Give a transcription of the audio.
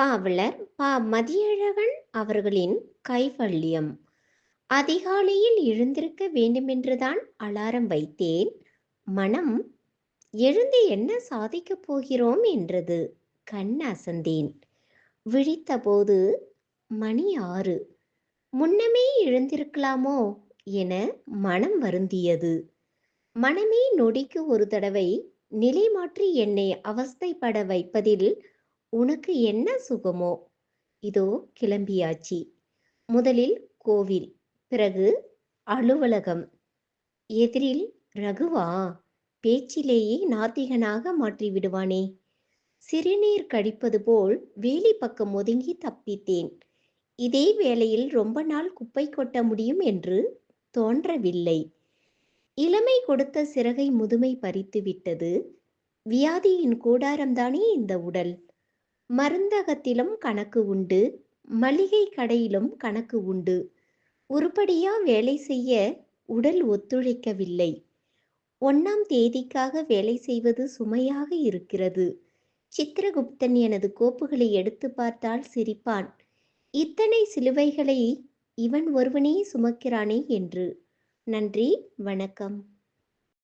பாவலர் மதியழகன் அவர்களின் கைவல்யம். அதிகாலையில் எழுந்திருக்க வேண்டுமென்றுதான் அலாரம் வைத்தேன். மனம் எழுந்து என்ன சாதிக்கப் போகிறோம் என்றது. கண் அசந்தேன். விழித்தபோது மணி 6. முன்னமே எழுந்திருக்கலாமோ என மனம் வருந்தியது. மனமே நொடிக்கு ஒரு தடவை நிலை மாற்றி என்னை அவஸ்தைப்பட வைப்பதில் உனக்கு என்ன சுகமோ? இதோ கிளம்பியாச்சு. முதலில் கோவில், பிறகு அலுவலகம். எதிரில் ரகுவா? பேச்சிலேயே நாத்திகனாக மாற்றி விடுவானே. சிறுநீர் கழிப்பது போல் வேலி பக்கம் ஒதுங்கி தப்பித்தேன். இதே வேளையில் ரொம்ப நாள் குப்பை கொட்ட முடியும் என்று தோன்றவில்லை. இளமை கொடுத்த சிறகை முதுமை பறித்து விட்டது. வியாதியின் கூடாரம்தானே இந்த உடல். மருந்தகத்திலும் கணக்கு உண்டு, மளிகை கடையிலும் கணக்கு உண்டு. உருப்படியா வேலை செய்ய உடல் ஒத்துழைக்கவில்லை. 1ஆம் தேதிக்காக வேலை செய்வது சுமையாக இருக்கிறது. சித்திரகுப்தன் எனது கோப்புகளை எடுத்து பார்த்தால் சிரிப்பான். இத்தனை சிலுவைகளை இவன் ஒருவனே சுமக்கிறானே என்று. நன்றி, வணக்கம்.